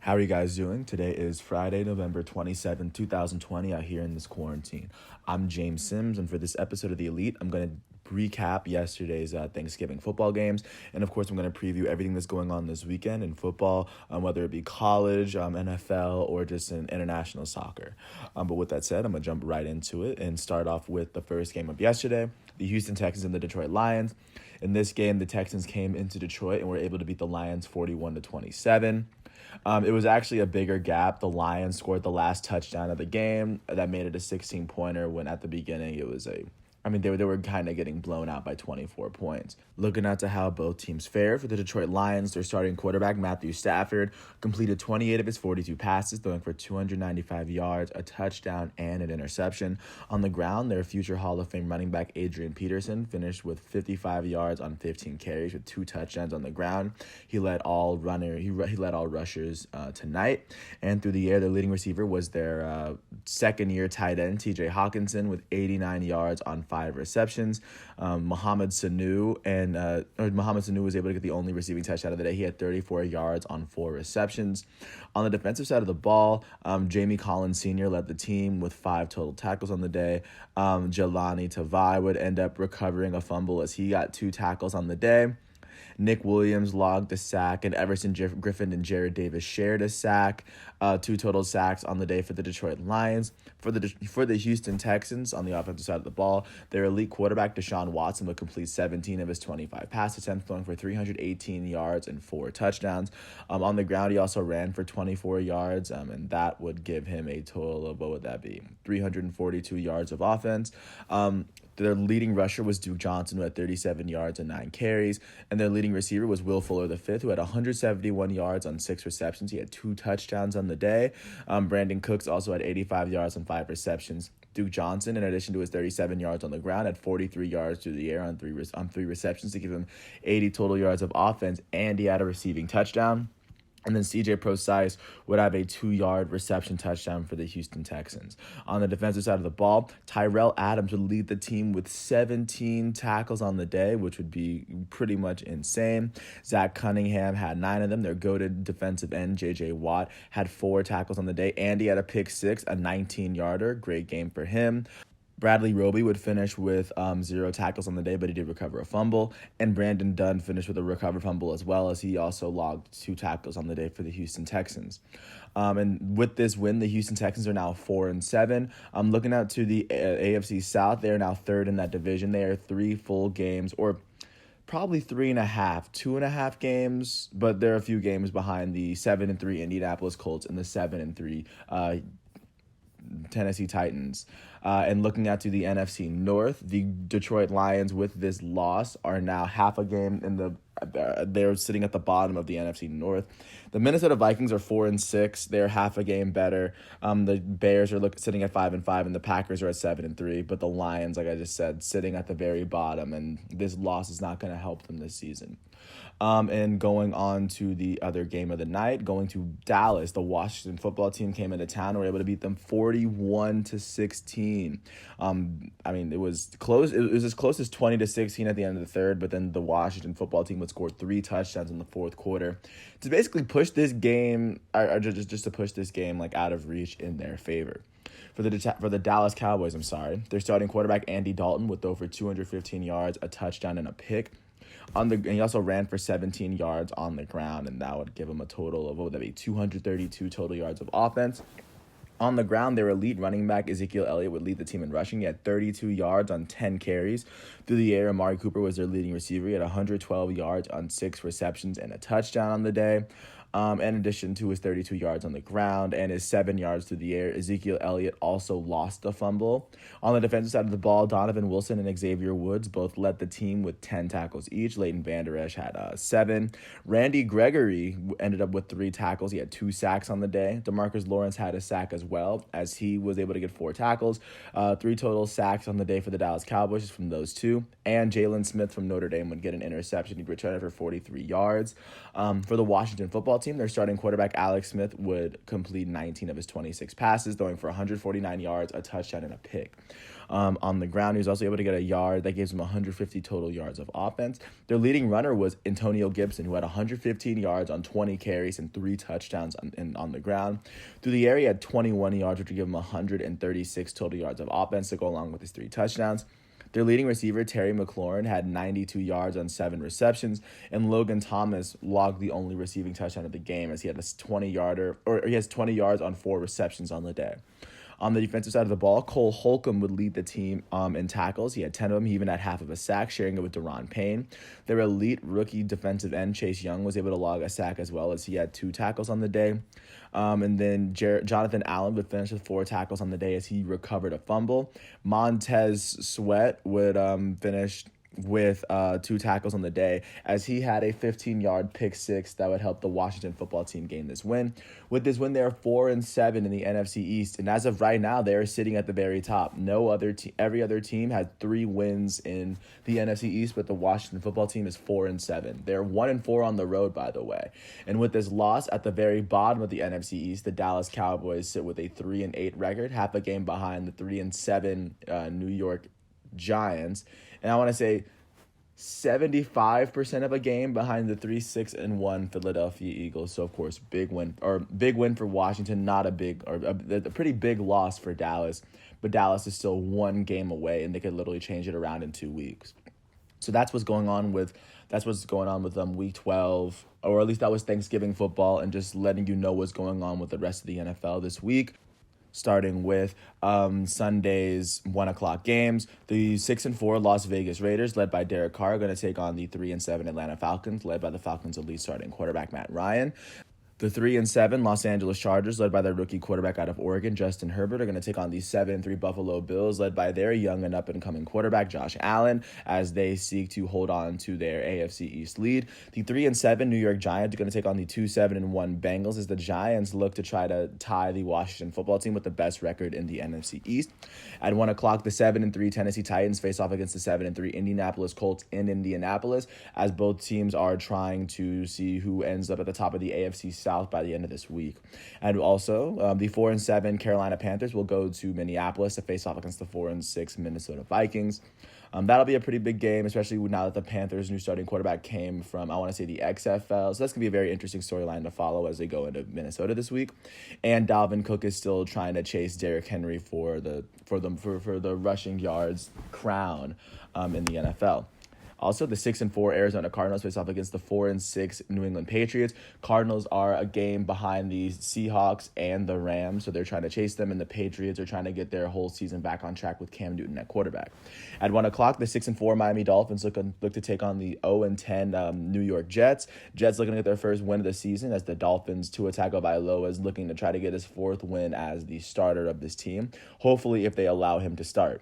How are you guys doing? Today is Friday, November 27, 2020, out here in this quarantine. I'm James Sims, and for this episode of The Elite, I'm going to recap yesterday's Thanksgiving football games. And of course, I'm going to preview everything that's going on this weekend in football, whether it be college, NFL, or just in international soccer. But with that said, I'm going to jump right into it and start off with the first game of yesterday, the Houston Texans and the Detroit Lions. In this game, the Texans came into Detroit and were able to beat the Lions 41-27. It was actually a bigger gap. The Lions scored the last touchdown of the game. That made it a 16-pointer when at the beginning it was they were kind of getting blown out by 24 points. Looking at to how both teams fared for the Detroit Lions, their starting quarterback, Matthew Stafford, completed 28 of his 42 passes, throwing for 295 yards, a touchdown, and an interception. On the ground, their future Hall of Fame running back, Adrian Peterson, finished with 55 yards on 15 carries with 2 touchdowns on the ground. He led all rushers tonight. And through the air, their leading receiver was their second-year tight end, TJ Hawkinson, with 89 yards on 5 receptions. Mohamed Sanu was able to get the only receiving touchdown of the day. He had 34 yards on 4 receptions. On the defensive side of the ball, Jamie Collins Sr. led the team with 5 total tackles on the day. Jelani Tavai would end up recovering a fumble as he got 2 tackles on the day. Nick Williams logged a sack, and Everson Griffin and Jared Davis shared a sack. 2 total sacks on the day for the Detroit Lions. For the Houston Texans, on the offensive side of the ball, their elite quarterback, Deshaun Watson, would complete 17 of his 25 pass attempts, throwing for 318 yards and 4 touchdowns. On the ground, he also ran for 24 yards, and that would give him a total of, 342 yards of offense. Their leading rusher was Duke Johnson, who had 37 yards and 9 carries. And their leading receiver was Will Fuller V, who had 171 yards on 6 receptions. He had 2 touchdowns on the day. Brandon Cooks also had 85 yards on 5 receptions. Duke Johnson, in addition to his 37 yards on the ground, had 43 yards through the air on 3 receptions to give him 80 total yards of offense, and he had a receiving touchdown. And then CJ Prosise would have a 2-yard reception touchdown for the Houston Texans. On the defensive side of the ball, Tyrell Adams would lead the team with 17 tackles on the day, which would be pretty much insane. Zach Cunningham had 9 of them. Their goated defensive end, J.J. Watt, had 4 tackles on the day. Andy had a pick 6, a 19-yarder. Great game for him. Bradley Roby would finish with 0 tackles on the day, but he did recover a fumble. And Brandon Dunn finished with a recovered fumble as well, as he also logged 2 tackles on the day for the Houston Texans. And with this win, the Houston Texans are now 4-7. Looking out to the AFC South, they are now 3rd in that division. They are 3 full games, or probably 3.5, 2.5 games, but there are a few games behind the 7-3 Indianapolis Colts and the 7-3 Tennessee Titans. And looking out to the NFC North, the Detroit Lions, with this loss, are now half a game they're sitting at the bottom of the NFC North. The Minnesota Vikings are 4-6. They're half a game better. The Bears are sitting at 5-5, and the Packers are at 7-3. But the Lions, like I just said, sitting at the very bottom, and this loss is not going to help them this season. And going on to the other game of the night, going to Dallas, the Washington football team came into town and were able to beat them 41-16. It was close. It was as close as 20-16 at the end of the third, but then the Washington football team would score 3 touchdowns in the fourth quarter to basically push this game, or just to push this game out of reach in their favor. For the Dallas Cowboys, their starting quarterback Andy Dalton would throw for 215 yards, a touchdown, and a pick. And he also ran for 17 yards on the ground, and that would give him a total of 232 total yards of offense. On the ground, their elite running back, Ezekiel Elliott, would lead the team in rushing. He had 32 yards on 10 carries. Through the air, Amari Cooper was their leading receiver. He had 112 yards on 6 receptions and a touchdown on the day. In addition to his 32 yards on the ground and his 7 yards through the air, Ezekiel Elliott also lost a fumble. On the defensive side of the ball, Donovan Wilson and Xavier Woods both led the team with 10 tackles each. Leighton Vander Esch had 7. Randy Gregory ended up with 3 tackles. He had 2 sacks on the day. DeMarcus Lawrence had a sack as well, as he was able to get 4 tackles. 3 total sacks on the day for the Dallas Cowboys from those 2. And Jalen Smith from Notre Dame would get an interception. He'd return it for 43 yards. For the Washington football team, team, their starting quarterback, Alex Smith, would complete 19 of his 26 passes, throwing for 149 yards, a touchdown, and a pick. On the ground, he was also able to get a yard that gives him 150 total yards of offense. Their leading runner was Antonio Gibson, who had 115 yards on 20 carries and 3 touchdowns on the ground. Through the air, he had 21 yards, which would give him 136 total yards of offense to go along with his 3 touchdowns. Their leading receiver, Terry McLaurin, had 92 yards on 7 receptions, and Logan Thomas logged the only receiving touchdown of the game as he had a 20-yarder, or he has 20 yards on 4 receptions on the day. On the defensive side of the ball, Cole Holcomb would lead the team in tackles. He had 10 of them. He even had half of a sack, sharing it with Daron Payne. Their elite rookie defensive end, Chase Young, was able to log a sack as well as he had 2 tackles on the day. And then Jonathan Allen would finish with 4 tackles on the day as he recovered a fumble. Montez Sweat would finish with 2 tackles on the day as he had a 15-yard pick six that would help the Washington football team gain this win. With this win, they are 4-7 in the NFC East, and as of right now, they are sitting at the very top. Every other team had 3 wins in the NFC East, but the Washington football team is 4-7. They're 1-4 on the road, by the way. And with this loss at the very bottom of the NFC East, the Dallas Cowboys sit with a 3-8 record, half a game behind the 3-7 New York Giants. And I want to say 75% of a game behind the 3-6-1 Philadelphia Eagles. So of course, big win for Washington, not a pretty big loss for Dallas, but Dallas is still 1 game away and they could literally change it around in 2 weeks. So that's what's going on with week 12, or at least that was Thanksgiving football, and just letting you know what's going on with the rest of the NFL this week. Starting with Sunday's 1:00 games. The 6-4 Las Vegas Raiders, led by Derek Carr, are going to take on the 3-7 Atlanta Falcons, led by the Falcons' elite starting quarterback, Matt Ryan. The 3-7 Los Angeles Chargers, led by their rookie quarterback out of Oregon, Justin Herbert, are going to take on the 7-3 Buffalo Bills, led by their young and up-and-coming quarterback, Josh Allen, as they seek to hold on to their AFC East lead. The 3-7 New York Giants are going to take on the 2-7-1 Bengals, as the Giants look to try to tie the Washington football team with the best record in the NFC East. At 1:00, the 7-3 Tennessee Titans face off against the 7-3 Indianapolis Colts in Indianapolis, as both teams are trying to see who ends up at the top of the AFC South by the end of this week. And also, the 4-7 Carolina Panthers will go to Minneapolis to face off against the 4-6 Minnesota Vikings. That'll be a pretty big game, especially now that the Panthers' new starting quarterback came from, I want to say, the XFL. So that's going to be a very interesting storyline to follow as they go into Minnesota this week. And Dalvin Cook is still trying to chase Derrick Henry for the rushing yards crown in the NFL. Also, the 6-4 Arizona Cardinals face off against the 4-6 New England Patriots. Cardinals are a game behind the Seahawks and the Rams, so they're trying to chase them, and the Patriots are trying to get their whole season back on track with Cam Newton at quarterback. At 1:00, the 6-4 Miami Dolphins look to take on the 0-10 New York Jets. Jets looking at their first win of the season, as the Dolphins' Tua Tagovailoa is looking to try to get his 4th win as the starter of this team, hopefully if they allow him to start.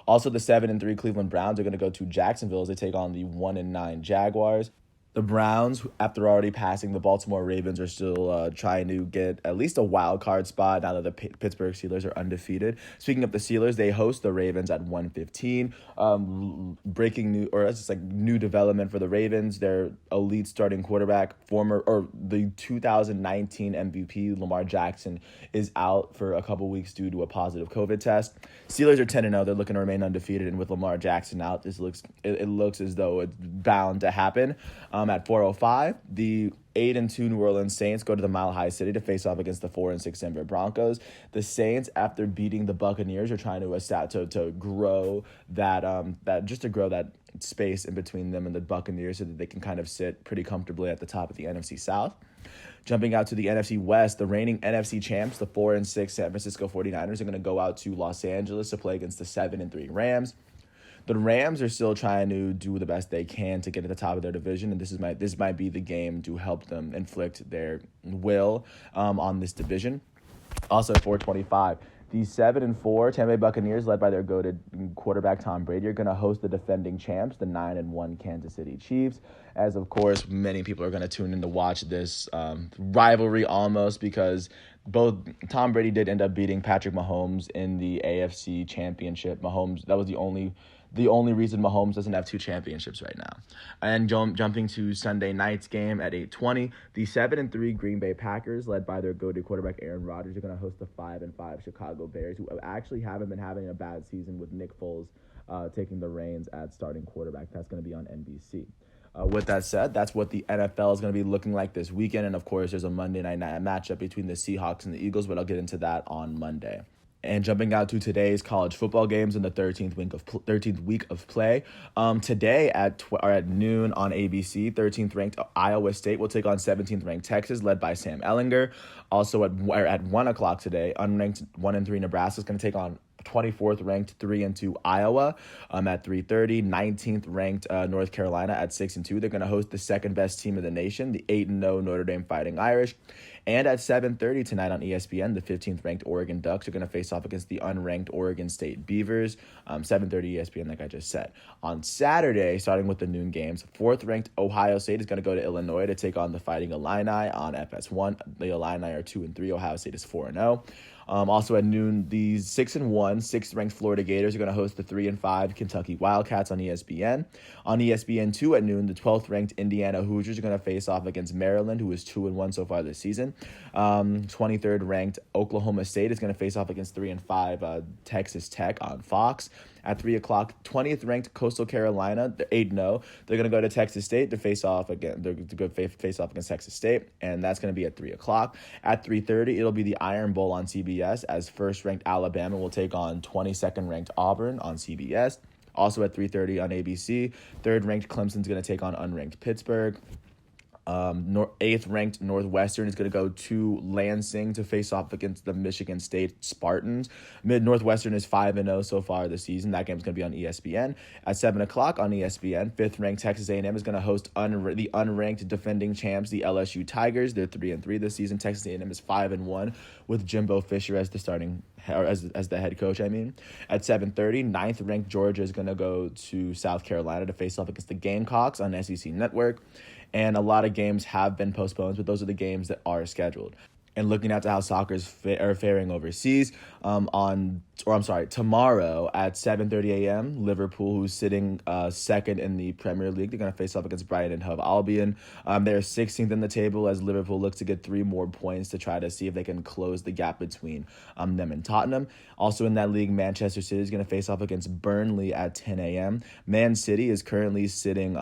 Also, the 7-3 Cleveland Browns are going to go to Jacksonville as they take on the 1-9 Jaguars. The Browns, after already passing the Baltimore Ravens, are still trying to get at least a wild card spot now that the Pittsburgh Steelers are undefeated. Speaking of the Steelers, they host the Ravens at 1:15. New development for the Ravens. Their elite starting quarterback, the 2019 MVP Lamar Jackson, is out for a couple weeks due to a positive COVID test. Steelers are 10-0. They're looking to remain undefeated, and with Lamar Jackson out, it looks as though it's bound to happen. At 4:05, the 8-2 New Orleans Saints go to the Mile High City to face off against the 4-6 Denver Broncos. The Saints, after beating the Buccaneers, are trying to grow that space in between them and the Buccaneers so that they can kind of sit pretty comfortably at the top of the NFC South. Jumping out to the NFC West, the reigning NFC champs, the 4-6 San Francisco 49ers, are going to go out to Los Angeles to play against the 7-3 Rams. The Rams are still trying to do the best they can to get at the top of their division, and this might be the game to help them inflict their will on this division. Also, 4:25. The 7-4 Tampa Bay Buccaneers, led by their goated quarterback Tom Brady, are going to host the defending champs, the 9-1 Kansas City Chiefs. As of course, many people are going to tune in to watch this rivalry almost, because both Tom Brady did end up beating Patrick Mahomes in the AFC Championship. Mahomes, that was the only the only reason Mahomes doesn't have 2 championships right now. And jumping to Sunday night's game at 8:20, the 7-3 Green Bay Packers, led by their go-to quarterback Aaron Rodgers, are going to host the 5-5 Chicago Bears, who actually haven't been having a bad season with Nick Foles taking the reins at starting quarterback. That's going to be on NBC. With that said, that's what the NFL is going to be looking like this weekend. And, of course, there's a Monday night matchup between the Seahawks and the Eagles, but I'll get into that on Monday. And jumping out to today's college football games in the 13th week of play. Today at noon on ABC, 13th ranked Iowa State will take on 17th ranked Texas, led by Sam Ehlinger. Also at 1 o'clock today, unranked 1-3 Nebraska is going to take on 24th ranked 3-2 Iowa at 3:30. 19th ranked North Carolina at 6-2. They're going to host the second best team in the nation, the 8-0 Notre Dame Fighting Irish. And at 7:30 tonight on ESPN, the 15th ranked Oregon Ducks are going to face off against the unranked Oregon State Beavers. 7:30 ESPN, like I just said. On Saturday, starting with the noon games, 4th ranked Ohio State is going to go to Illinois to take on the Fighting Illini on FS1. The Illini are 2-3. Ohio State is 4-0. Also at noon, the 6-1, 6th ranked Florida Gators are going to host the 3-5 Kentucky Wildcats on ESPN. On ESPN2 at noon, the 12th ranked Indiana Hoosiers are going to face off against Maryland, who is 2-1 so far this season. 23rd ranked Oklahoma State is going to face off against 3-5 Texas Tech on Fox. At 3 o'clock, 20th ranked Coastal Carolina, they're 8-0. They're going to go to Texas State to face off again. They're going to face off against Texas State, and that's going to be at 3 o'clock. At 3:30, it'll be the Iron Bowl on CBS, as first ranked Alabama will take on 22nd ranked Auburn on CBS. Also at 3:30 on ABC, 3rd ranked Clemson's going to take on unranked Pittsburgh. 8th ranked Northwestern is going to go to Lansing to face off against the Michigan State Spartans. Northwestern is 5-0 so far this season. That game is going to be on ESPN. At 7 o'clock on ESPN, 5th ranked Texas A&M is going to host the unranked defending champs, the LSU Tigers. They're 3-3 this season. Texas A&M is 5-1 with Jimbo Fisher as the starting or as the head coach. At 7:30, 9th ranked Georgia is going to go to South Carolina to face off against the Gamecocks on SEC Network. And a lot of games have been postponed, but those are the games that are scheduled. And looking at how soccer is faring overseas, tomorrow at 7:30 a.m., Liverpool, who's sitting second in the Premier League, they're going to face off against Brighton and Hove Albion. They're 16th in the table as Liverpool looks to get 3 more points to try to see if they can close the gap between them and Tottenham. Also in that league, Manchester City is going to face off against Burnley at 10 a.m. Man City is currently sitting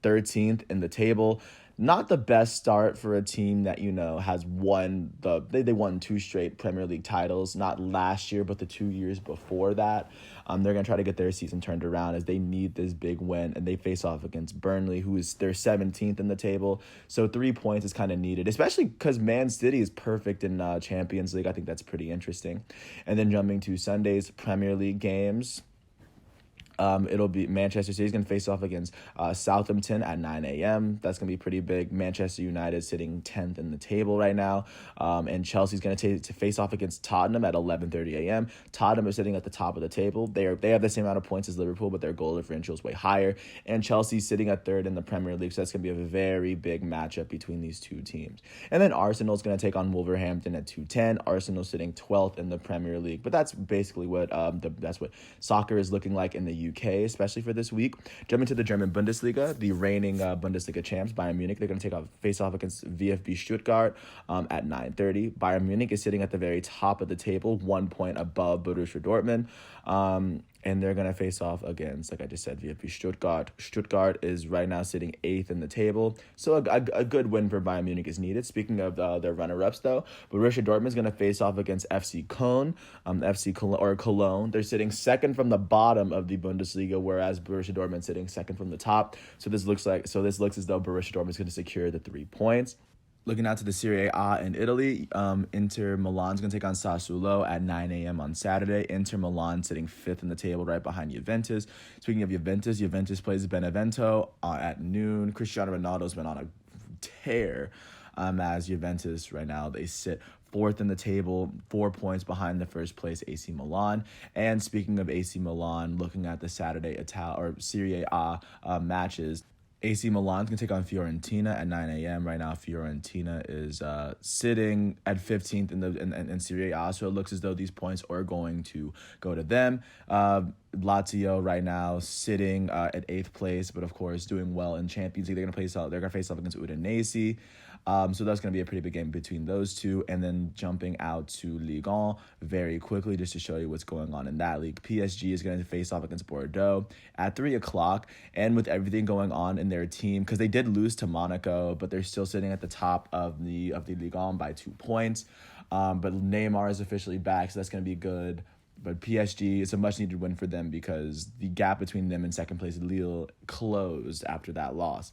13th in the table. Not the best start for a team that, has won they won 2 straight Premier League titles, not last year, but the 2 years before that. They're going to try to get their season turned around as they need this big win, and they face off against Burnley, they're 17th in the table. So 3 points is kind of needed, especially because Man City is perfect in Champions League. I think that's pretty interesting. And then jumping to Sunday's Premier League games, it'll be Manchester City's going to face off against Southampton at 9 a.m. That's going to be pretty big. Manchester United sitting 10th in the table right now. And Chelsea's going to face off against Tottenham at 11:30 a.m. Tottenham is sitting at the top of the table. They have the same amount of points as Liverpool, but their goal differential is way higher. And Chelsea's sitting at 3rd in the Premier League, so that's going to be a very big matchup between these two teams. And then Arsenal's going to take on Wolverhampton at 2:10. Arsenal's sitting 12th in the Premier League, but that's basically what that's what soccer is looking like in the UK, especially for this week. Jumping to the German Bundesliga, the reigning Bundesliga champs, Bayern Munich, they're going to face off against VfB Stuttgart at 9:30. Bayern Munich is sitting at the very top of the table, 1 point above Borussia Dortmund. And they're going to face off against, like I just said, VfB Stuttgart. Stuttgart is right now sitting 8th in the table. So a good win for Bayern Munich is needed. Speaking of their runner-ups, though, Borussia Dortmund is going to face off against FC Köln. Cologne. They're sitting 2nd from the bottom of the Bundesliga, whereas Borussia Dortmund is sitting 2nd from the top. So this looks as though Borussia Dortmund is going to secure the 3 points. Looking out to the Serie A in Italy, Inter Milan's going to take on Sassuolo at 9 a.m. on Saturday. Inter Milan sitting 5th in the table right behind Juventus. Speaking of Juventus plays Benevento at noon. Cristiano Ronaldo's been on a tear as Juventus right now. They sit 4th in the table, 4 points behind the first place AC Milan. And speaking of AC Milan, looking at the Saturday Serie A matches, AC Milan's going to take on Fiorentina at 9 a.m. Right now, Fiorentina is sitting at 15th in Serie A, so it looks as though these points are going to go to them. Lazio right now sitting at 8th place, but of course doing well in Champions League. They're going to face off against Udinese. So that's going to be a pretty big game between those two. And then jumping out to Ligue 1 very quickly, just to show you what's going on in that league. PSG is going to face off against Bordeaux at 3 o'clock. And with everything going on in their team, because they did lose to Monaco, but they're still sitting at the top of the Ligue 1 by 2 points. But Neymar is officially back, so that's going to be good. But PSG, it's a much-needed win for them because the gap between them and second place Lille closed after that loss.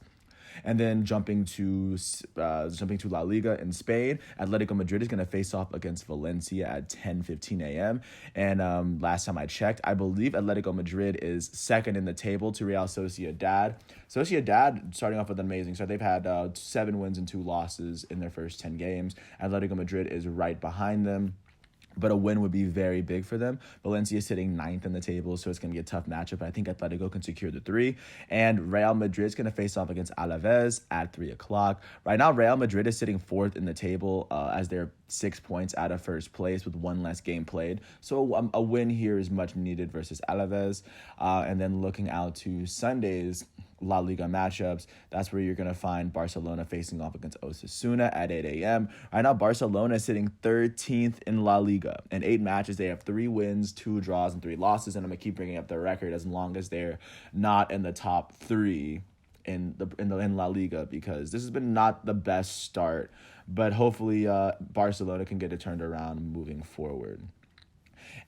And then jumping to La Liga in Spain, Atletico Madrid is going to face off against Valencia at 10:15 a.m. And last time I checked, I believe Atletico Madrid is second in the table to Real Sociedad. Sociedad starting off with an amazing start. They've had 7 wins and 2 losses in their first 10 games. Atletico Madrid is right behind them, but a win would be very big for them. Valencia is sitting 9th in the table, so it's going to be a tough matchup. I think Atletico can secure the 3. And Real Madrid is going to face off against Alaves at 3 o'clock. Right now, Real Madrid is sitting 4th in the table as they're 6 points out of first place with 1 less game played. So a win here is much needed versus Alaves. And then looking out to Sunday's La Liga matchups, that's where you're going to find Barcelona facing off against Osasuna at 8 a.m. Right now, Barcelona is sitting 13th in La Liga. In 8 matches, they have 3 wins, 2 draws, and 3 losses, and I'm going to keep bringing up their record as long as they're not in the top 3 in La Liga, because this has been not the best start, but hopefully Barcelona can get it turned around moving forward.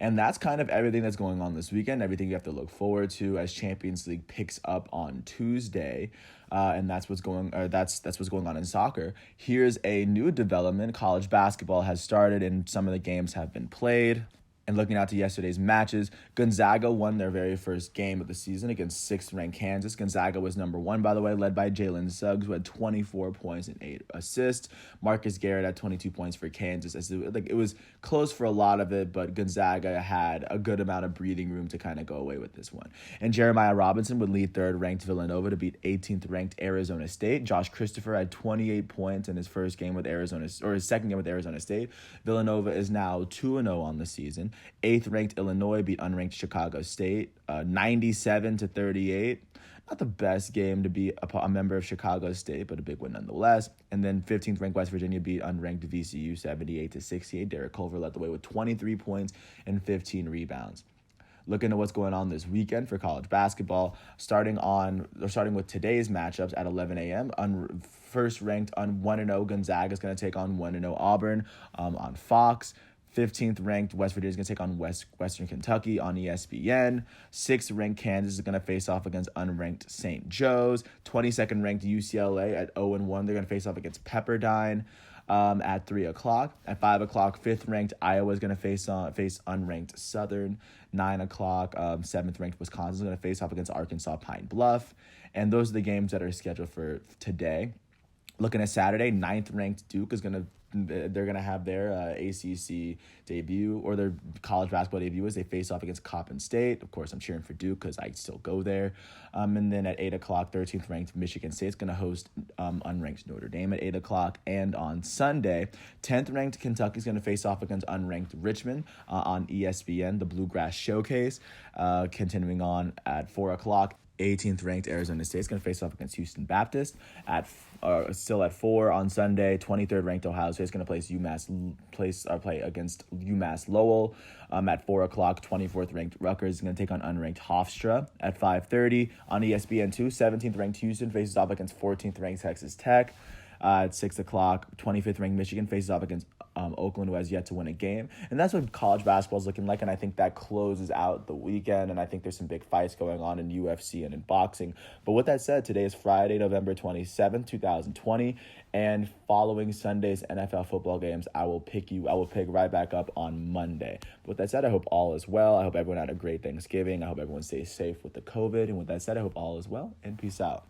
And that's kind of everything that's going on this weekend, everything you have to look forward to as Champions League picks up on Tuesday. And that's what's going on in soccer. Here's a new development. College basketball has started and some of the games have been played. And looking out to yesterday's matches, Gonzaga won their very first game of the season against 6th-ranked Kansas. Gonzaga was number 1, by the way, led by Jalen Suggs, who had 24 points and 8 assists. Marcus Garrett had 22 points for Kansas. It was close for a lot of it, but Gonzaga had a good amount of breathing room to kind of go away with this one. And Jeremiah Robinson would lead 3rd-ranked Villanova to beat 18th-ranked Arizona State. Josh Christopher had 28 points in his first game with Arizona, or his second game with Arizona State. Villanova is now 2-0 on the season. 8th-ranked Illinois beat unranked Chicago State 97-38. Not the best game to be a member of Chicago State, but a big win nonetheless. And then 15th-ranked West Virginia beat unranked VCU 78-68. Derek Culver led the way with 23 points and 15 rebounds. Looking at what's going on this weekend for college basketball, starting with today's matchups at 11 a.m. First-ranked 1-0 Gonzaga is going to take on 1-0 Auburn on Fox. 15th-ranked West Virginia is going to take on Western Kentucky on ESPN. 6th-ranked Kansas is going to face off against unranked St. Joe's. 22nd-ranked UCLA at 0-1. They're going to face off against Pepperdine at 3 o'clock. At 5 o'clock, 5th-ranked Iowa is going to face unranked Southern. 9 o'clock, 7th-ranked Wisconsin is going to face off against Arkansas Pine Bluff. And those are the games that are scheduled for today. Looking at Saturday, 9th-ranked Duke is going to have their ACC debut, or their college basketball debut, as they face off against Coppin State. Of course, I'm cheering for Duke because I still go there. And then at 8 o'clock, 13th-ranked Michigan State is going to host unranked Notre Dame at 8 o'clock. And on Sunday, 10th-ranked Kentucky is going to face off against unranked Richmond on ESPN, the Bluegrass Showcase. Continuing on at 4 o'clock, 18th-ranked Arizona State is going to face off against Houston Baptist still at 4 on Sunday. 23rd-ranked Ohio State is going to play against UMass Lowell at 4 o'clock. 24th-ranked Rutgers is going to take on unranked Hofstra at 5:30 on ESPN2. 17th-ranked Houston faces off against 14th-ranked Texas Tech. At 6 o'clock, 25th-ranked Michigan faces off against Oakland, who has yet to win a game. And that's what college basketball is looking like, and I think that closes out the weekend, and I think there's some big fights going on in UFC and in boxing. But with that said, today is Friday, November 27th, 2020, and following Sunday's NFL football games, I will pick right back up on Monday. But with that said, I hope all is well. I hope everyone had a great Thanksgiving. I hope everyone stays safe with the COVID. And with that said, I hope all is well, and peace out.